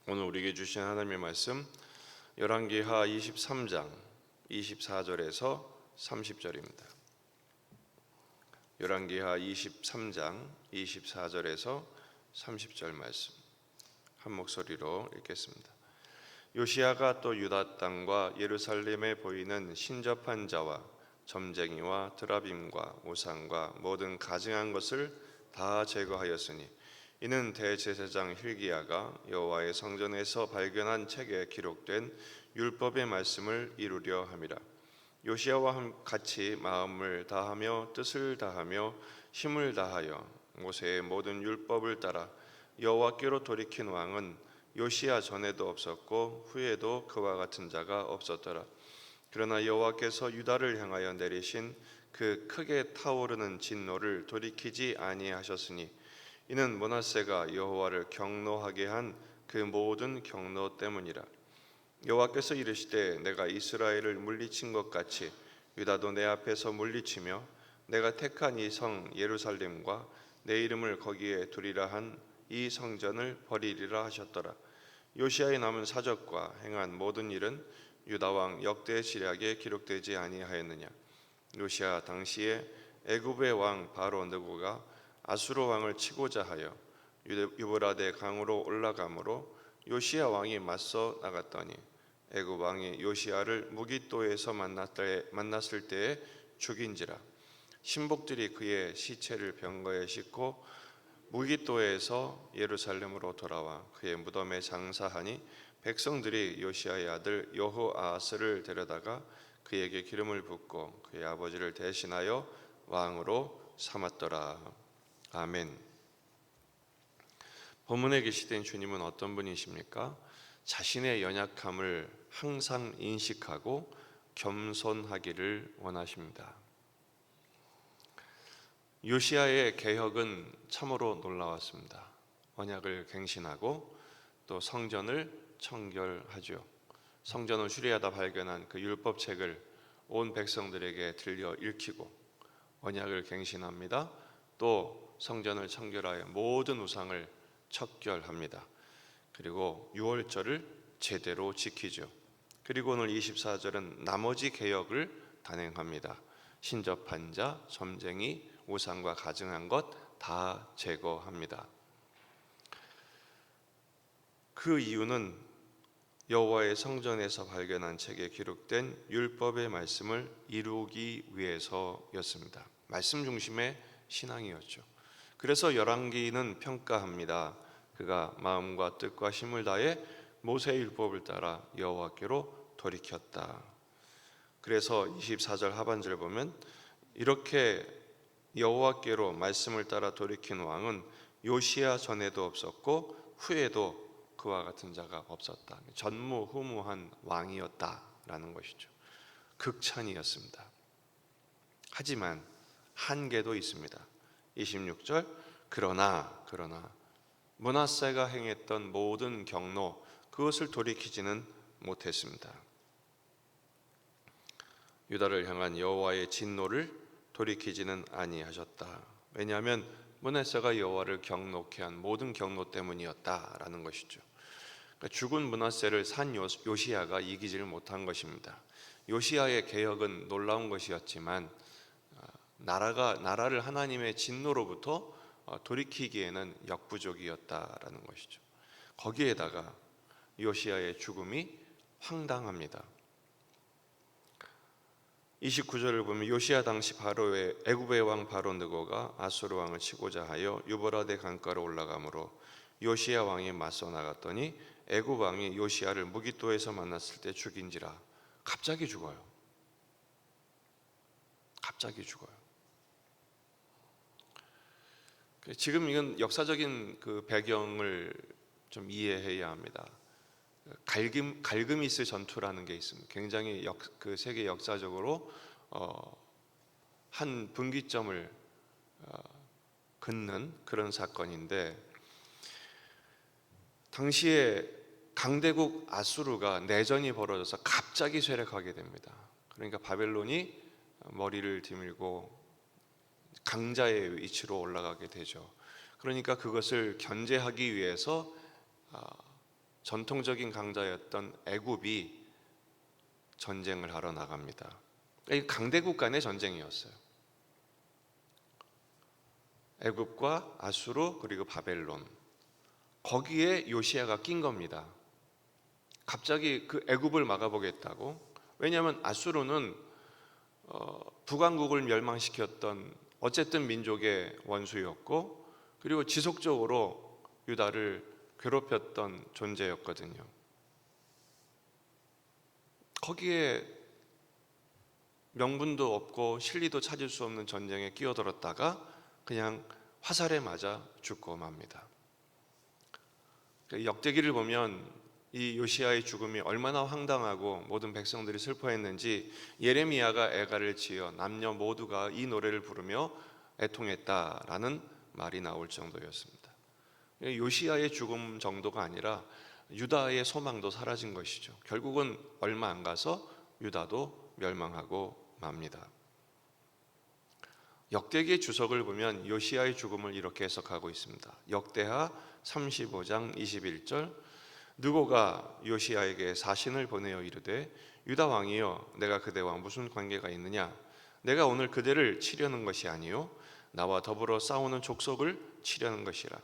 오늘 우리에게 주신 하나님의 말씀 열왕기하 23장 24절에서 30절입니다. 열왕기하 23장 24절에서 30절 말씀 한 목소리로 읽겠습니다. 요시야가 또 유다 땅과 예루살렘에 보이는 신접한 자와 점쟁이와 드라빔과 우상과 모든 가증한 것을 다 제거하였으니 이는 대제사장 hil기야가 여호와의 성전에서 발견한 책에 기록된 율법의 말씀을 이루려 함이라. 요시야와 같이 마음을 다하며 뜻을 다하며 힘을 다하여 모세의 모든 율법을 따라 여호와께로 돌이킨 왕은 요시야 전에도 없었고 후에도 그와 같은 자가 없었더라. 그러나 여호와께서 유다를 향하여 내리신 그 크게 타오르는 진노를 돌이키지 아니하셨으니 이는 므낫세가 여호와를 경노하게 한 그 모든 경노 때문이라. 여호와께서 이르시되 내가 이스라엘을 물리친 것 같이 유다도 내 앞에서 물리치며 내가 택한 이 성 예루살렘과 내 이름을 거기에 두리라 한 이 성전을 버리리라 하셨더라. 요시야의 남은 사적과 행한 모든 일은 유다 왕 역대 지략에 기록되지 아니하였느냐. 요시야 당시에 애굽의 왕 바로 느고가 아수르 왕을 치고자 하여 유브라데 강으로 올라가므로 요시야 왕이 맞서 나갔더니 애굽 왕이 요시야를 무깃도에서 만났을 때에 죽인지라. 신복들이 그의 시체를 병거에 싣고 무깃도에서 예루살렘으로 돌아와 그의 무덤에 장사하니 백성들이 요시야의 아들 여호아하스를 데려다가 그에게 기름을 붓고 그의 아버지를 대신하여 왕으로 삼았더라. 아멘. 본문에 계시된 주님은 어떤 분이십니까? 자신의 연약함을 항상 인식하고 겸손하기를 원하십니다. 요시야의 개혁은 참으로 놀라웠습니다. 언약을 갱신하고 또 성전을 청결하죠. 성전을 수리하다 발견한 그 율법책을 온 백성들에게 들려 읽히고 언약을 갱신합니다. 또 성전을 청결하여 모든 우상을 척결합니다. 그리고 유월절을 제대로 지키죠. 그리고 오늘 24절은 나머지 개혁을 단행합니다. 신접한 자, 점쟁이, 우상과 가증한 것 다 제거합니다. 그 이유는 여호와의 성전에서 발견한 책에 기록된 율법의 말씀을 이루기 위해서였습니다. 말씀 중심의 신앙이었죠. 그래서 열왕기는 평가합니다. 그가 마음과 뜻과 힘을 다해 모세의 율법을 따라 여호와께로 돌이켰다. 그래서 24절 하반절 보면 이렇게 여호와께로 말씀을 따라 돌이킨 왕은 요시야 전에도 없었고 후에도 그와 같은 자가 없었다. 전무후무한 왕이었다라는 것이죠. 극찬이었습니다. 하지만 한계도 있습니다. 26절 그러나 므낫세가 행했던 모든 경로 그것을 돌이키지는 못했습니다. 유다를 향한 여호와의 진노를 돌이키지는 아니하셨다. 왜냐하면 므낫세가 여호와를 경노케 한 모든 경노 때문이었다라는 것이죠. 그러니까 죽은 므낫세를 산 요시야가 이기지를 못한 것입니다. 요시야의 개혁은 놀라운 것이었지만 나라를 하나님의 진노로부터 돌이키기에는 역부족이었다라는 것이죠. 거기에다가 요시야의 죽음이 황당합니다. 29절을 보면 요시야 당시 바로의 애굽의 왕 바로 느고가 아수르 왕을 치고자 하여 유브라데 강가로 올라가므로 요시야 왕이 맞서 나갔더니 애굽 왕이 요시야를 무깃도에서 만났을 때 죽인지라. 갑자기 죽어요. 지금 이건 역사적인 그 배경을 좀 이해해야 합니다. 갈그미스 전투라는 게 있습니다. 굉장히 그 세계 역사적으로 한 분기점을 긋는 그런 사건인데, 당시에 강대국 아수르가 내전이 벌어져서 갑자기 쇠락하게 됩니다. 그러니까 바벨론이 머리를 디밀고 강자의 위치로 올라가게 되죠. 그러니까 그것을 견제하기 위해서 전통적인 강자였던 애굽이 전쟁을 하러 나갑니다. 이 강대국 간의 전쟁이었어요. 애굽과 아수르 그리고 바벨론, 거기에 요시야가 낀 겁니다. 갑자기 그 애굽을 막아보겠다고. 왜냐하면 아수르는 북왕국을 멸망시켰던 어쨌든 민족의 원수였고, 그리고 지속적으로 유다를 괴롭혔던 존재였거든요. 거기에 명분도 없고 실리도 찾을 수 없는 전쟁에 끼어들었다가 그냥 화살에 맞아 죽고 맙니다. 역대기를 보면 이 요시야의 죽음이 얼마나 황당하고 모든 백성들이 슬퍼했는지 예레미야가 애가를 지어 남녀 모두가 이 노래를 부르며 애통했다라는 말이 나올 정도였습니다. 요시야의 죽음 정도가 아니라 유다의 소망도 사라진 것이죠. 결국은 얼마 안 가서 유다도 멸망하고 맙니다. 역대기의 주석을 보면 요시야의 죽음을 이렇게 해석하고 있습니다. 역대하 35장 21절, 느고가 요시야에게 사신을 보내어 이르되 유다 왕이여, 내가 그대와 무슨 관계가 있느냐? 내가 오늘 그대를 치려는 것이 아니요 나와 더불어 싸우는 족속을 치려는 것이라.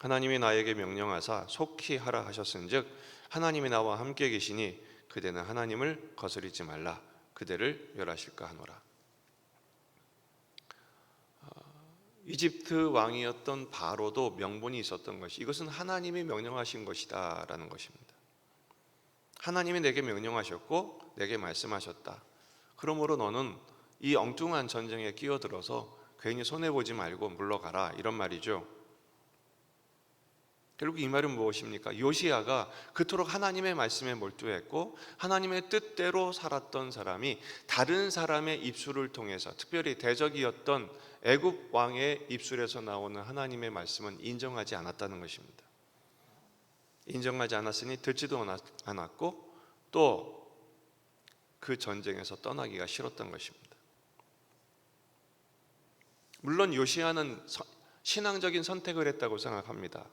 하나님이 나에게 명령하사 속히 하라 하셨은즉 하나님이 나와 함께 계시니 그대는 하나님을 거스리지 말라. 그대를 멸하실까 하노라. 이집트 왕이었던 바로도 명분이 있었던 것이, 이것은 하나님이 명령하신 것이다 라는 것입니다. 하나님이 내게 명령하셨고 내게 말씀하셨다. 그러므로 너는 이 엉뚱한 전쟁에 끼어들어서 괜히 손해보지 말고 물러가라, 이런 말이죠. 결국 이 말은 무엇입니까? 요시야가 그토록 하나님의 말씀에 몰두했고 하나님의 뜻대로 살았던 사람이 다른 사람의 입술을 통해서, 특별히 대적이었던 애굽 왕의 입술에서 나오는 하나님의 말씀은 인정하지 않았다는 것입니다. 인정하지 않았으니 듣지도 않았고 또 그 전쟁에서 떠나기가 싫었던 것입니다. 물론 요시야는 신앙적인 선택을 했다고 생각합니다.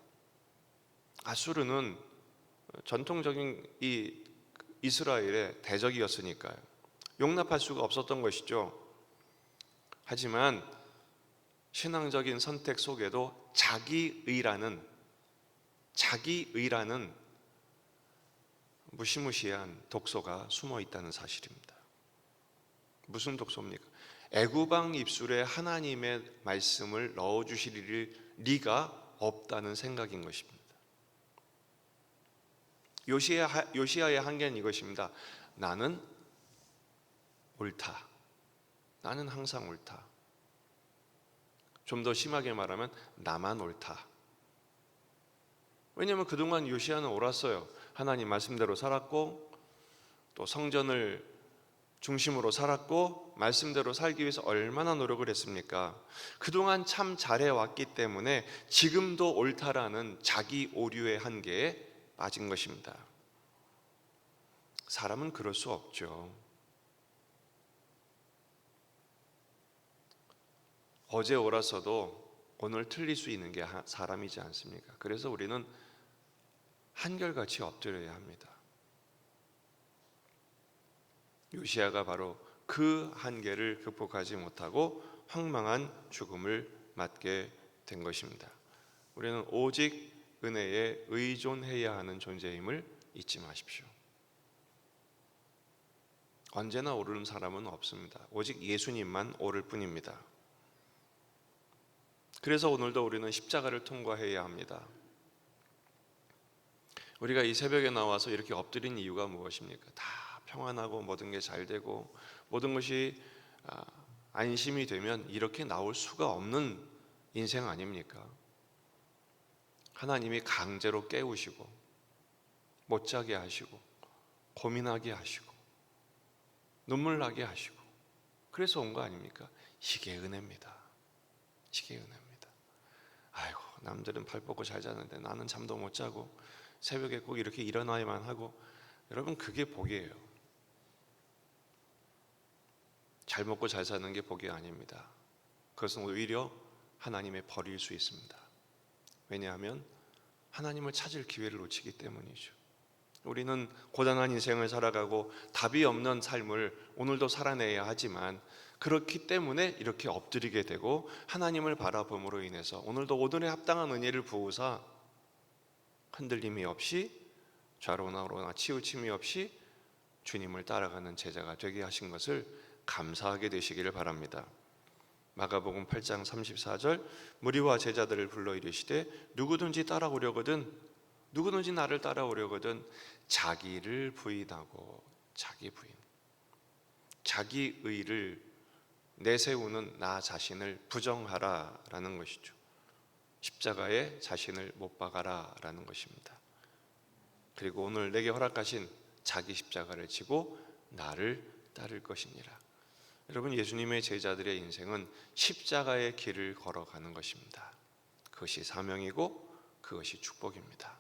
아수르는 전통적인 이 이스라엘의 대적이었으니까요. 용납할 수가 없었던 것이죠. 하지만 신앙적인 선택 속에도 자기의라는 무시무시한 독소가 숨어 있다는 사실입니다. 무슨 독소입니까? 애굽왕 입술에 하나님의 말씀을 넣어주실 리가 없다는 생각인 것입니다. 요시야의 한계는 이것입니다. 나는 옳다. 나는 항상 옳다. 좀 더 심하게 말하면 나만 옳다. 왜냐하면 그동안 요시야는 옳았어요. 하나님 말씀대로 살았고 또 성전을 중심으로 살았고 말씀대로 살기 위해서 얼마나 노력을 했습니까? 그동안 참 잘해왔기 때문에 지금도 옳다라는 자기 오류의 한계에 빠진 것입니다. 사람은 그럴 수 없죠. 어제 옳았어도 오늘 틀릴 수 있는 게 사람이지 않습니까? 그래서 우리는 한결같이 엎드려야 합니다. 요시야가 바로 그 한계를 극복하지 못하고 황망한 죽음을 맞게 된 것입니다. 우리는 오직 은혜에 의존해야 하는 존재임을 잊지 마십시오. 언제나 오르는 사람은 없습니다. 오직 예수님만 오를 뿐입니다. 그래서 오늘도 우리는 십자가를 통과해야 합니다. 우리가 이 새벽에 나와서 이렇게 엎드린 이유가 무엇입니까? 다 평안하고 모든 게 잘 되고 모든 것이 안심이 되면 이렇게 나올 수가 없는 인생 아닙니까? 하나님이 강제로 깨우시고 못 자게 하시고 고민하게 하시고 눈물 나게 하시고 그래서 온 거 아닙니까? 이게 은혜입니다. 이게 은혜입니다. 아이고, 남들은 발 뻗고 잘 자는데 나는 잠도 못 자고 새벽에 꼭 이렇게 일어나야만 하고. 여러분, 그게 복이에요. 잘 먹고 잘 사는 게 복이 아닙니다. 그것은 오히려 하나님의 벌일 수 있습니다. 왜냐하면 하나님을 찾을 기회를 놓치기 때문이죠. 우리는 고단한 인생을 살아가고 답이 없는 삶을 오늘도 살아내야 하지만, 그렇기 때문에 이렇게 엎드리게 되고 하나님을 바라봄으로 인해서 오늘도 오늘에 합당한 은혜를 부으사 흔들림이 없이 좌로나 우로나 치우침이 없이 주님을 따라가는 제자가 되게 하신 것을 감사하게 되시기를 바랍니다. 마가복음 8장 34절, 무리와 제자들을 불러 이르시되 누구든지 나를 따라오려거든 자기를 부인하고, 자기 의를 내세우는 나 자신을 부정하라라는 것이죠. 십자가에 자신을 못 박아라라는 것입니다. 그리고 오늘 내게 허락하신 자기 십자가를 지고 나를 따를 것이니라. 여러분, 예수님의 제자들의 인생은 십자가의 길을 걸어가는 것입니다. 그것이 사명이고 그것이 축복입니다.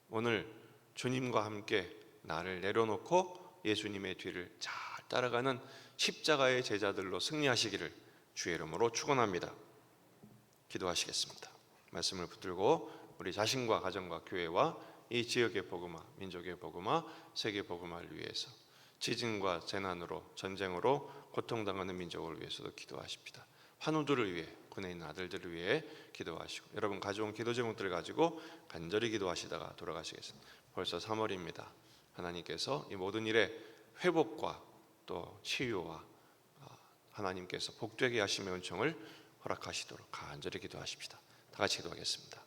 오늘 주님과 함께 나를 내려놓고 예수님의 뒤를 잘 따라가는 십자가의 제자들로 승리하시기를 주의 이름으로 축원합니다. 기도하시겠습니다. 말씀을 붙들고 우리 자신과 가정과 교회와 이 지역의 복음화, 민족의 복음화, 세계 복음화를 위해서, 지진과 재난으로, 전쟁으로 고통당하는 민족을 위해서도 기도하십니다. 환우들을 위해, 군에 있는 아들들을 위해 기도하시고, 여러분 가져온 기도 제목들을 가지고 간절히 기도하시다가 돌아가시겠습니다. 벌써 3월입니다. 하나님께서 이 모든 일에 회복과 또 치유와 하나님께서 복되게 하심의 은총을 허락하시도록 간절히 기도하십시다. 다 같이 기도하겠습니다.